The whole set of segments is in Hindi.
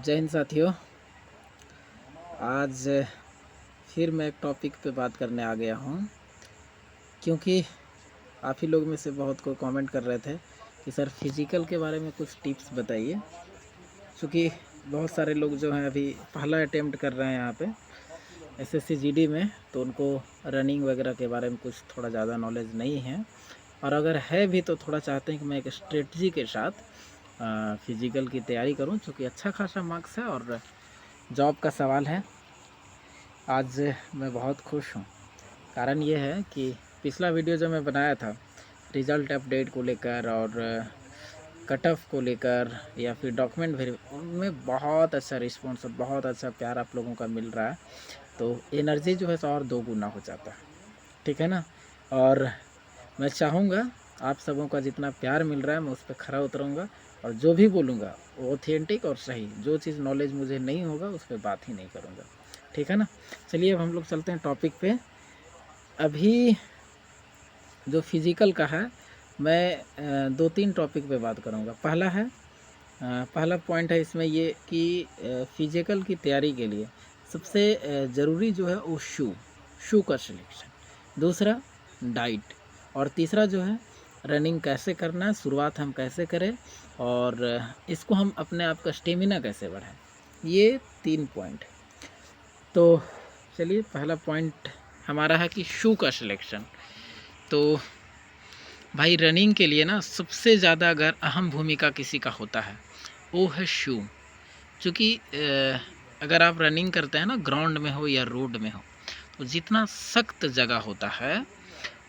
जय हिंद साथियों। आज फिर मैं एक टॉपिक पे बात करने आ गया हूँ, क्योंकि आप ही लोग में से बहुत को कमेंट कर रहे थे कि सर फिज़िकल के बारे में कुछ टिप्स बताइए। क्योंकि बहुत सारे लोग जो हैं अभी पहला अटेम्प्ट कर रहे हैं यहाँ पे एसएससी जीडी में, तो उनको रनिंग वगैरह के बारे में कुछ थोड़ा ज़्यादा नॉलेज नहीं है, और अगर है भी तो थोड़ा चाहते हैं कि मैं एक स्ट्रेटजी के साथ फिज़िकल की तैयारी करूं, चूँकि अच्छा खासा मार्क्स है और जॉब का सवाल है। आज मैं बहुत खुश हूं। कारण ये है कि पिछला वीडियो जो मैं बनाया था रिज़ल्ट अपडेट को लेकर और कट ऑफ को लेकर या फिर डॉक्यूमेंट उनमें बहुत अच्छा रिस्पॉन्स और बहुत अच्छा प्यार आप लोगों का मिल रहा है, तो एनर्जी जो है सो और 2 गुना हो जाता है। ठीक है ना। और मैं चाहूँगा आप सबों का जितना प्यार मिल रहा है मैं उस पर खरा उतरूँगा, और जो भी बोलूँगा वो ऑथेंटिक और सही, जो चीज़ नॉलेज मुझे नहीं होगा उस पर बात ही नहीं करूँगा। ठीक है ना। चलिए अब हम लोग चलते हैं टॉपिक पे। अभी जो फिज़िकल का है मैं 2-3 टॉपिक पे बात करूँगा। पहला पॉइंट है इसमें ये कि फिज़िकल की तैयारी के लिए सबसे ज़रूरी जो है वो शू का सिलेक्शन, दूसरा डाइट, और तीसरा जो है रनिंग कैसे करना है, शुरुआत हम कैसे करें, और इसको हम अपने आप का स्टेमिना कैसे बढ़ाएं। ये 3 पॉइंट। तो चलिए पहला पॉइंट हमारा है कि शू का सिलेक्शन। तो भाई रनिंग के लिए ना सबसे ज़्यादा अगर अहम भूमिका किसी का होता है वो है शू। क्योंकि अगर आप रनिंग करते हैं ना, ग्राउंड में हो या रोड में हो, तो जितना सख्त जगह होता है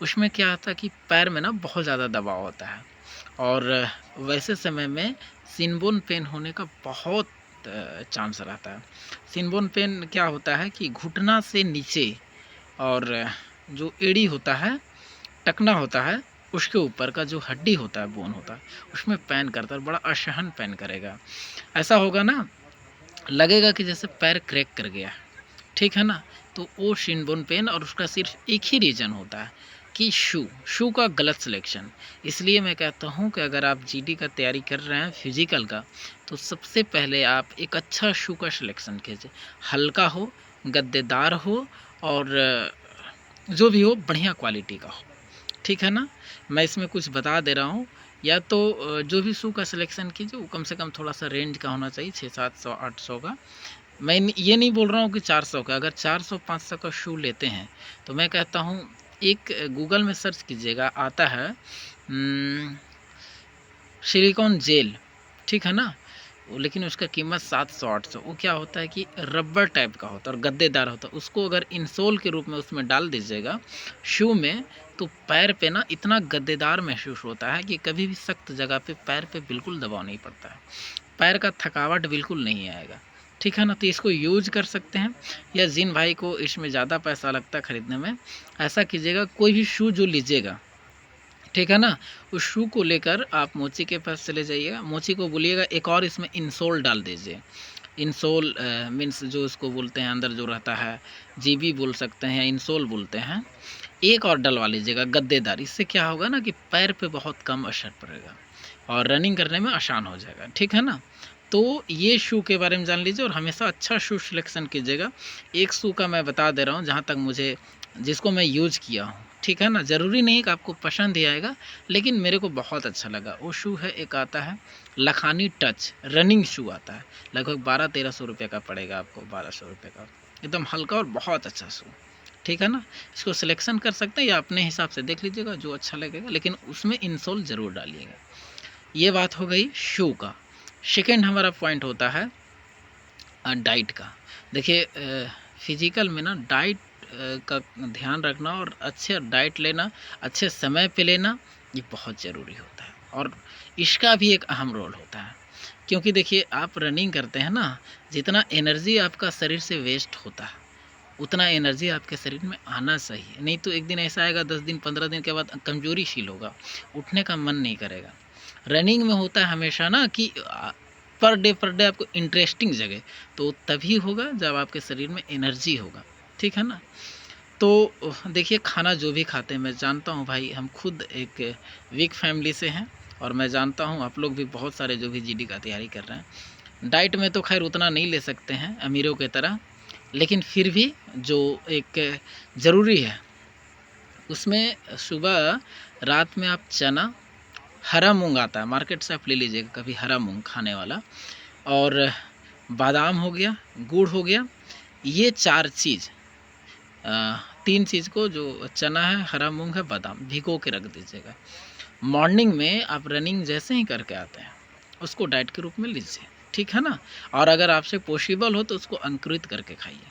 उसमें क्या होता है कि पैर में ना बहुत ज़्यादा दबाव होता है, और वैसे समय में सिनबोन पेन होने का बहुत चांस रहता है। सिनबोन पेन क्या होता है कि घुटना से नीचे और जो एड़ी होता है, टकना होता है, उसके ऊपर का जो हड्डी होता है, बोन होता है, उसमें पेन करता है, बड़ा असहन पेन करेगा। ऐसा होगा ना, लगेगा कि जैसे पैर क्रैक कर गया। ठीक है ना। तो वो शिनबोन पेन, और उसका सिर्फ एक ही रीज़न होता है कि शू का गलत सिलेक्शन। इसलिए मैं कहता हूँ कि अगर आप जीडी का तैयारी कर रहे हैं फिजिकल का, तो सबसे पहले आप एक अच्छा शू का सिलेक्शन कीजिए। हल्का हो, गद्देदार हो, और जो भी हो बढ़िया क्वालिटी का हो। ठीक है ना। मैं इसमें कुछ बता दे रहा हूँ। या तो जो भी शू का सिलेक्शन कीजिए वो कम से कम थोड़ा सा रेंज का होना चाहिए, 600-700-800 का। मैं ये नहीं बोल रहा हूँ कि 400 का। अगर 400-500 का शू लेते हैं तो मैं कहता हूँ एक गूगल में सर्च कीजिएगा, आता है सिलिकॉन जेल। ठीक है ना। लेकिन उसका कीमत 700-800। वो क्या होता है कि रबर टाइप का होता है और गद्देदार होता है। उसको अगर इंसोल के रूप में उसमें डाल दीजिएगा शू में, तो पैर पे ना इतना गद्देदार महसूस होता है कि कभी भी सख्त जगह पे पैर पे बिल्कुल दबाव नहीं पड़ता है, पैर का थकावट बिल्कुल नहीं आएगा। ठीक है ना। तो इसको यूज कर सकते हैं। या जिन भाई को इसमें ज़्यादा पैसा लगता है ख़रीदने में, ऐसा कीजिएगा कोई भी शू जो लीजिएगा, ठीक है ना, उस शू को लेकर आप मोची के पास चले जाइएगा, मोची को बोलिएगा एक और इसमें इंसोल डाल दीजिए। इंसोल मीन्स जो उसको बोलते हैं अंदर जो रहता है, जीबी बोल सकते हैं या इंसोल बोलते हैं, एक और डलवा लीजिएगा गद्देदार। इससे क्या होगा ना कि पैर पे बहुत कम असर पड़ेगा और रनिंग करने में आसान हो जाएगा। ठीक है ना। तो ये शू के बारे में जान लीजिए, और हमेशा अच्छा शू सिलेक्शन कीजिएगा। एक शू का मैं बता दे रहा हूँ जहाँ तक मुझे, जिसको मैं यूज किया हूँ। ठीक है ना। ज़रूरी नहीं कि आपको पसंद ही आएगा, लेकिन मेरे को बहुत अच्छा लगा। वो शू है, एक आता है लखानी टच रनिंग शू आता है, लगभग 1200-1300 रुपये का पड़ेगा आपको, 1200 रुपये का, एकदम हल्का और बहुत अच्छा शू। ठीक है ना। इसको सिलेक्शन कर सकते हैं या अपने हिसाब से देख लीजिएगा जो अच्छा लगेगा, लेकिन उसमें इंसोल ज़रूर डालिएगा। ये बात हो गई शू का। सेकेंड हमारा पॉइंट होता है डाइट का। देखिए फिजिकल में ना डाइट का ध्यान रखना और अच्छे डाइट लेना, अच्छे समय पे लेना, ये बहुत ज़रूरी होता है, और इसका भी एक अहम रोल होता है। क्योंकि देखिए आप रनिंग करते हैं ना, जितना एनर्जी आपका शरीर से वेस्ट होता है उतना एनर्जी आपके शरीर में आना चाहिए। नहीं तो एक दिन ऐसा आएगा, 10 दिन 15 दिन के बाद कमजोरी फील होगा, उठने का मन नहीं करेगा। रनिंग में होता है हमेशा ना कि पर डे आपको इंटरेस्टिंग जगह, तो तभी होगा जब आपके शरीर में एनर्जी होगा। ठीक है ना। तो देखिए खाना जो भी खाते हैं, मैं जानता हूँ भाई, हम खुद एक वीक फैमिली से हैं, और मैं जानता हूँ आप लोग भी बहुत सारे जो भी जीडी का तैयारी कर रहे हैं, डाइट में तो खैर उतना नहीं ले सकते हैं अमीरों की तरह, लेकिन फिर भी जो एक ज़रूरी है उसमें सुबह रात में आप चना, हरा मूंग आता है मार्केट से, आप ले लीजिएगा कभी हरा मूंग खाने वाला, और बादाम हो गया, गुड़ हो गया, ये 4 चीज़ 3 चीज़ को, जो चना है, हरा मूंग है, बादाम, भिगो के रख दीजिएगा। मॉर्निंग में आप रनिंग जैसे ही करके आते हैं उसको डाइट के रूप में लीजिए, ठीक है ना। और अगर आपसे पॉसिबल हो तो उसको अंकुरित करके खाइए,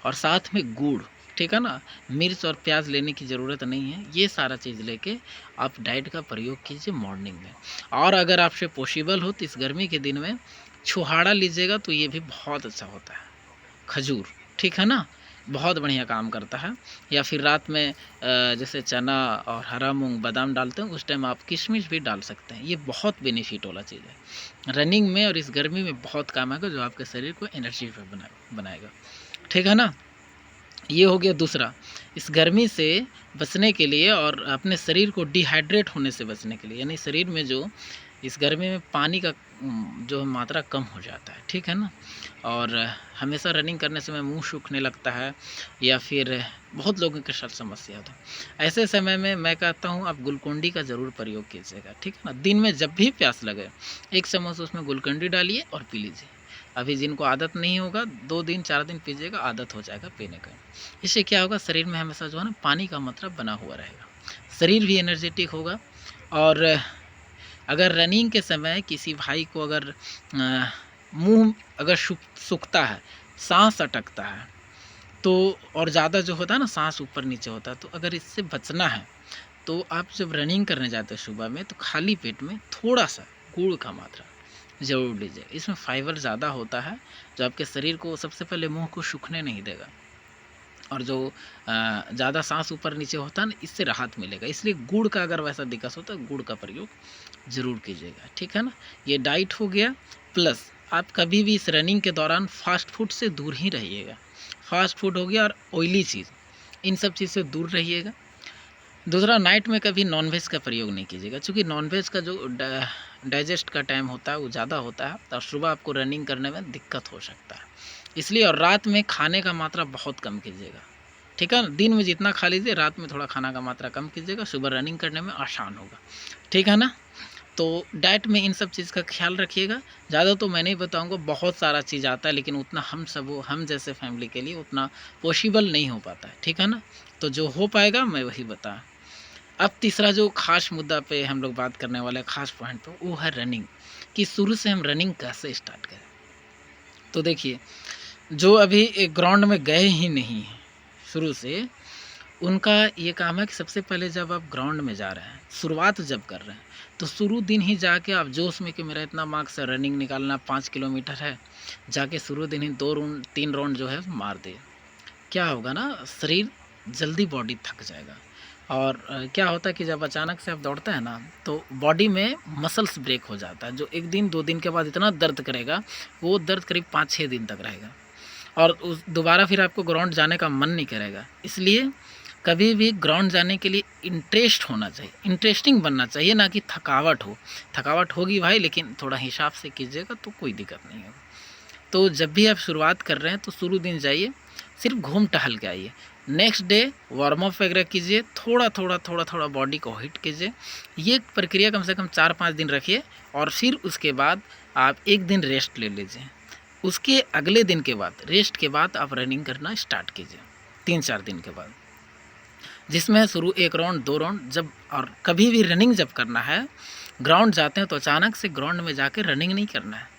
और साथ में गुड़, ठीक है ना। मिर्च और प्याज लेने की ज़रूरत नहीं है, ये सारा चीज़ लेके आप डाइट का प्रयोग कीजिए मॉर्निंग में। और अगर आपसे पॉसिबल हो तो इस गर्मी के दिन में छुहाड़ा लीजिएगा तो ये भी बहुत अच्छा होता है, खजूर, ठीक है ना, बहुत बढ़िया काम करता है। या फिर रात में जैसे चना और हरा मूंग बादाम डालते हैं उस टाइम आप किशमिश भी डाल सकते हैं, ये बहुत बेनिफिट वाला चीज़ है रनिंग में, और इस गर्मी में बहुत काम आएगा, जो आपके शरीर को एनर्जी पे बनाएगा, ठीक है ना। ये हो गया दूसरा, इस गर्मी से बचने के लिए और अपने शरीर को डिहाइड्रेट होने से बचने के लिए, यानी शरीर में जो इस गर्मी में पानी का जो मात्रा कम हो जाता है, ठीक है ना। और हमेशा रनिंग करने से मुंह सूखने लगता है, या फिर बहुत लोगों के साथ समस्या होता है। ऐसे समय में मैं कहता हूँ आप ग्लूकोन डी का ज़रूर प्रयोग कीजिएगा, ठीक है ना। दिन में जब भी प्यास लगे 1 चम्मच उसमें ग्लूकोन डी डालिए और पी लीजिए। अभी जिनको आदत नहीं होगा 2 दिन 4 दिन पीजिएगा, आदत हो जाएगा पीने का। इससे क्या होगा, शरीर में हमेशा जो है ना पानी का मात्रा बना हुआ रहेगा, शरीर भी एनर्जेटिक होगा। और अगर रनिंग के समय किसी भाई को अगर मुंह अगर सूखता है, सांस अटकता है, तो और ज़्यादा जो होता है ना सांस ऊपर नीचे होता है, तो अगर इससे बचना है तो आप जब रनिंग करने जाते हैं सुबह में तो खाली पेट में थोड़ा सा गुड़ का मात्रा ज़रूर लीजिए। इसमें फाइबर ज़्यादा होता है, जो आपके शरीर को सबसे पहले मुंह को सूखने नहीं देगा, और जो ज़्यादा सांस ऊपर नीचे होता है ना, इससे राहत मिलेगा। इसलिए गुड़ का अगर वैसा दिक्कत होता है गुड़ का प्रयोग ज़रूर कीजिएगा, ठीक है ना। ये डाइट हो गया, प्लस आप कभी भी इस रनिंग के दौरान फास्ट फूड से दूर ही रहिएगा। फास्ट फूड हो गया और ऑयली चीज़, इन सब चीज़ से दूर रहिएगा। दूसरा, नाइट में कभी नॉनवेज का प्रयोग नहीं कीजिएगा, क्योंकि नॉनवेज का जो डाइजेस्ट का टाइम होता है वो ज़्यादा होता है, और सुबह आपको रनिंग करने में दिक्कत हो सकता है, इसलिए। और रात में खाने का मात्रा बहुत कम कीजिएगा, ठीक है ना। दिन में जितना खा लीजिए, रात में थोड़ा खाना का मात्रा कम कीजिएगा, सुबह रनिंग करने में आसान होगा, ठीक है ना। तो डाइट में इन सब चीज़ का ख्याल रखिएगा। ज़्यादा तो मैं नहीं बताऊँगा, बहुत सारा चीज़ आता है, लेकिन उतना हम जैसे फैमिली के लिए उतना पॉसिबल नहीं हो पाता है, ठीक है ना। तो जो हो पाएगा मैं वही बताया। अब तीसरा जो खास मुद्दा पे हम लोग बात करने वाले खास पॉइंट पे, वो है रनिंग, कि शुरू से हम रनिंग कैसे स्टार्ट करें। तो देखिए, जो अभी एक ग्राउंड में गए ही नहीं हैं शुरू से, उनका ये काम है कि सबसे पहले जब आप ग्राउंड में जा रहे हैं, शुरुआत जब कर रहे हैं, तो शुरू दिन ही जाके आप जोश में कि मेरा इतना मार्क्स है, रनिंग निकालना 5 किलोमीटर है, जाके शुरू दिन ही 2 राउंड 3 राउंड जो है मार दे। क्या होगा ना, शरीर जल्दी बॉडी थक जाएगा। और क्या होता है कि जब अचानक से आप दौड़ते हैं ना, तो बॉडी में मसल्स ब्रेक हो जाता है, जो 1 दिन 2 दिन के बाद इतना दर्द करेगा, वो दर्द करीब 5-6 दिन तक रहेगा, और उस दोबारा फिर आपको ग्राउंड जाने का मन नहीं करेगा। इसलिए कभी भी ग्राउंड जाने के लिए इंटरेस्ट होना चाहिए, इंटरेस्टिंग बनना चाहिए, ना कि थकावट हो। थकावट होगी भाई, लेकिन थोड़ा हिसाब से कीजिएगा तो कोई दिक्कत नहीं होगा। तो जब भी आप शुरुआत कर रहे हैं तो शुरू दिन जाइए, सिर्फ घूम टहल के आइए। नेक्स्ट डे वार्म अप वगैरह कीजिए, थोड़ा बॉडी को हिट कीजिए। ये प्रक्रिया कम से कम 4-5 दिन रखिए, और फिर उसके बाद आप 1 दिन रेस्ट ले लीजिए। उसके अगले दिन के बाद, रेस्ट के बाद आप रनिंग करना स्टार्ट कीजिए 3-4 दिन के बाद, जिसमें शुरू 1 राउंड 2 राउंड जब, और कभी भी रनिंग जब करना है, ग्राउंड जाते हैं तो अचानक से ग्राउंड में जाकर रनिंग नहीं करना है।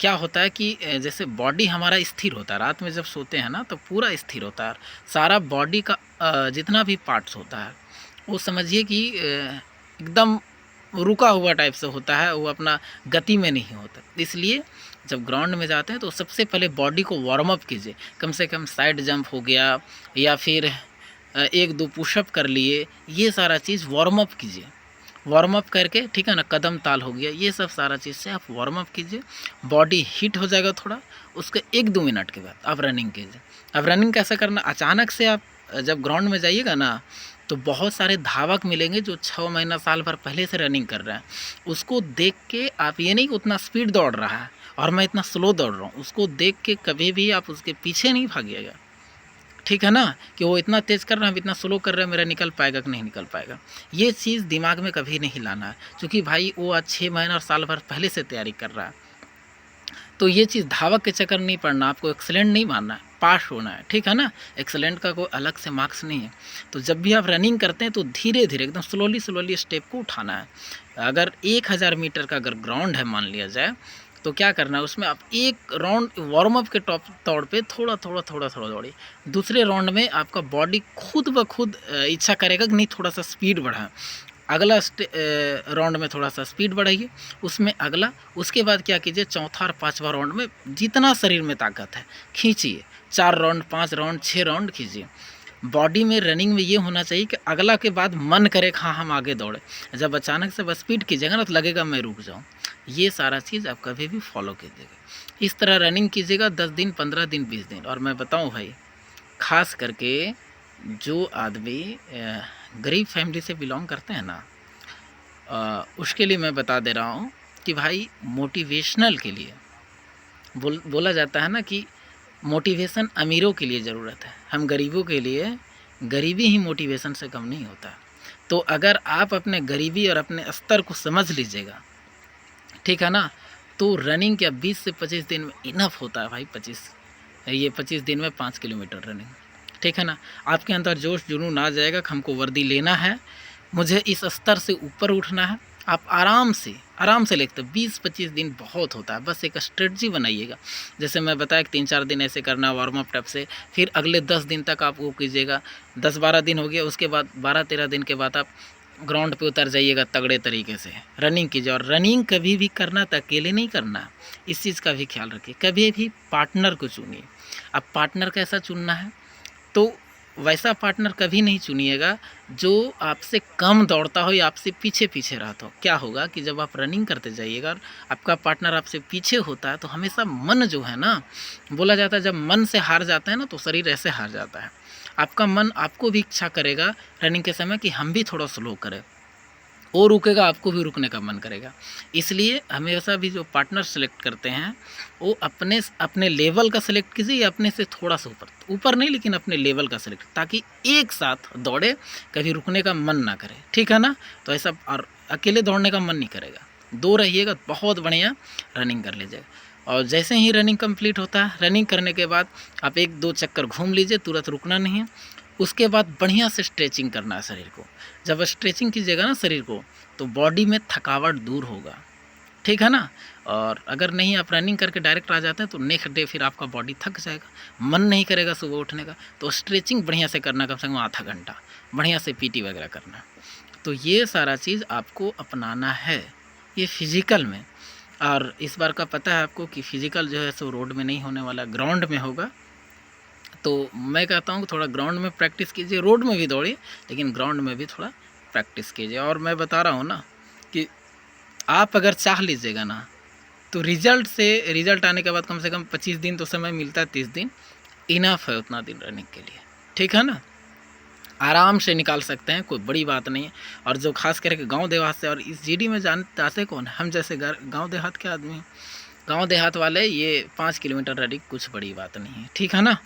क्या होता है कि जैसे बॉडी हमारा स्थिर होता है, रात में जब सोते हैं ना तो पूरा स्थिर होता है, सारा बॉडी का जितना भी पार्ट्स होता है वो समझिए कि एकदम रुका हुआ टाइप से होता है, वो अपना गति में नहीं होता। इसलिए जब ग्राउंड में जाते हैं तो सबसे पहले बॉडी को वार्म अप कीजिए, कम से कम साइड जंप हो गया, या फिर 1-2 पुशअप कर लिए, ये सारा चीज़ वार्म अप कीजिए। वार्म अप करके, ठीक है ना, कदम ताल हो गया, ये सब सारा चीज़ से आप वार्म अप कीजिए, बॉडी हीट हो जाएगा थोड़ा। उसके 1-2 मिनट के बाद आप रनिंग कीजिए। अब रनिंग कैसे करना, अचानक से आप जब ग्राउंड में जाइएगा ना, तो बहुत सारे धावक मिलेंगे जो 6 महीना साल भर पहले से रनिंग कर रहे हैं। उसको देख के आप, ये नहीं कि उतना स्पीड दौड़ रहा है, और मैं इतना स्लो दौड़ रहा हूँ, उसको देख के कभी भी आप उसके पीछे नहीं भागिएगा, ठीक है ना, कि वो इतना तेज़ कर रहा है, हम इतना स्लो कर रहे हैं, मेरा निकल पाएगा कि नहीं निकल पाएगा। ये चीज़ दिमाग में कभी नहीं लाना है, क्योंकि भाई वो आज 6 महीने और साल भर पहले से तैयारी कर रहा है। तो ये चीज़ धावक के चक्कर नहीं पड़ना, आपको एक्सीलेंट नहीं मानना है, पास होना है, ठीक है ना। एक्सीलेंट का कोई अलग से मार्क्स नहीं है। तो जब भी आप रनिंग करते हैं तो धीरे धीरे एकदम स्लोली स्टेप को उठाना है। अगर 1000 मीटर का अगर ग्राउंड है मान लिया जाए, तो क्या करना है, उसमें आप एक राउंड वार्म अप के तौर पे थोड़ा थोड़ा दौड़िए। दूसरे राउंड में आपका बॉडी खुद ब खुद इच्छा करेगा कि नहीं थोड़ा सा स्पीड बढ़ाएं। अगला राउंड में थोड़ा सा स्पीड बढ़ाइए, उसमें अगला, उसके बाद क्या कीजिए, चौथा और पाँचवा राउंड में जितना शरीर में ताकत है खींचिए, 4 राउंड 5 राउंड 6 राउंड खींचिए। बॉडी में रनिंग में ये होना चाहिए कि अगला के बाद मन करे हाँ हम आगे दौड़े। जब अचानक से बस स्पीड कीजिएगा ना तो लगेगा मैं रुक जाऊँ। ये सारा चीज़ आप कभी भी फॉलो कीजिएगा। इस तरह रनिंग कीजिएगा 10 दिन 15 दिन 20 दिन। और मैं बताऊँ भाई, ख़ास करके जो आदमी गरीब फैमिली से बिलोंग करते हैं ना, उसके लिए मैं बता दे रहा हूँ कि भाई मोटिवेशनल के लिए बोला जाता है ना कि मोटिवेशन अमीरों के लिए ज़रूरत है, हम गरीबों के लिए गरीबी ही मोटिवेशन से कम नहीं होता। तो अगर आप अपने गरीबी और अपने स्तर को समझ लीजिएगा, ठीक है ना, तो रनिंग क्या 20 से 25 दिन में इनफ होता है भाई। 25 दिन में 5 किलोमीटर रनिंग, ठीक है ना। आपके अंदर जोश जुनून आ जाएगा कि हमको वर्दी लेना है, मुझे इस स्तर से ऊपर उठना है। आप आराम से लेते 20-25 दिन बहुत होता है। बस एक स्ट्रेटजी बनाइएगा, जैसे मैं बताया कि 3-4 दिन ऐसे करना वार्म अप टाइप से, फिर अगले 10 दिन तक आप वो कीजिएगा। 10-12 दिन हो गया, उसके बाद 12-13 दिन के बाद आप ग्राउंड पे उतर जाइएगा, तगड़े तरीके से रनिंग कीजिए। और रनिंग कभी भी करना तो अकेले नहीं करना, इस चीज़ का भी ख्याल रखिए। कभी भी पार्टनर को चुनिए। अब पार्टनर कैसा चुनना है, तो वैसा पार्टनर कभी नहीं चुनिएगा जो आपसे कम दौड़ता हो या आपसे पीछे रहता हो। क्या होगा कि जब आप रनिंग करते जाइएगा और आपका पार्टनर आपसे पीछे होता है, तो हमेशा मन जो है ना, बोला जाता है जब मन से हार जाता है ना तो शरीर ऐसे हार जाता है। आपका मन आपको भी इच्छा करेगा रनिंग के समय कि हम भी थोड़ा स्लो करें, वो रुकेगा, आपको भी रुकने का मन करेगा। इसलिए हमेशा भी जो पार्टनर सेलेक्ट करते हैं वो अपने लेवल का सेलेक्ट कीजिए, या अपने से थोड़ा सा ऊपर नहीं, लेकिन अपने लेवल का सेलेक्ट, ताकि एक साथ दौड़े, कभी रुकने का मन ना करे, ठीक है ना। तो ऐसा, और अकेले दौड़ने का मन नहीं करेगा, 2 रहिएगा, बहुत बढ़िया रनिंग कर लीजिएगा। और जैसे ही रनिंग कंप्लीट होता है, रनिंग करने के बाद आप 1-2 चक्कर घूम लीजिए, तुरंत रुकना नहीं है। उसके बाद बढ़िया से स्ट्रेचिंग करना है शरीर को। जब स्ट्रेचिंग कीजिएगा ना शरीर को, तो बॉडी में थकावट दूर होगा, ठीक है ना। और अगर नहीं आप रनिंग करके डायरेक्ट आ जाते हैं तो नेक्स्ट डे फिर आपका बॉडी थक जाएगा, मन नहीं करेगा सुबह उठने का। तो स्ट्रेचिंग बढ़िया से करना, कम से कम आधा घंटा बढ़िया से पीटी वगैरह करना। तो ये सारा चीज़ आपको अपनाना है, ये फिज़िकल में। और इस बार का पता है आपको कि फिज़िकल जो है सो रोड में नहीं होने वाला, ग्राउंड में होगा। तो मैं कहता हूँ कि थोड़ा ग्राउंड में प्रैक्टिस कीजिए, रोड में भी दौड़िए, लेकिन ग्राउंड में भी थोड़ा प्रैक्टिस कीजिए। और मैं बता रहा हूँ ना कि आप अगर चाह लीजिएगा ना, तो रिज़ल्ट आने के बाद कम से कम 25 दिन तो समय मिलता है, 30 दिन इनफ है उतना दिन रनिंग के लिए, ठीक है ना। आराम से निकाल सकते हैं, कोई बड़ी बात नहीं है। और जो खास करके गांव देहात से, और इस जीडी में जाते कौन है, हम जैसे गांव देहात के आदमी, गांव देहात वाले, ये 5 किलोमीटर रनिंग कुछ बड़ी बात नहीं है, ठीक है ना।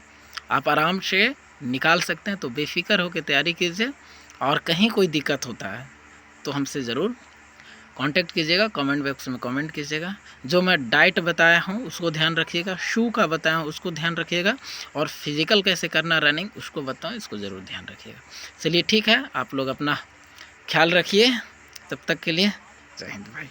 आप आराम से निकाल सकते हैं, तो बेफिक्र होकर तैयारी कीजिए। और कहीं कोई दिक्कत होता है तो हमसे ज़रूर कांटेक्ट कीजिएगा, कमेंट बॉक्स में कमेंट कीजिएगा। जो मैं डाइट बताया हूँ उसको ध्यान रखिएगा, शू का बताया हूँ उसको ध्यान रखिएगा, और फिजिकल कैसे करना रनिंग उसको बताऊँ, इसको ज़रूर ध्यान रखिएगा। चलिए ठीक है, आप लोग अपना ख्याल रखिए, तब तक के लिए जय हिंद भाई।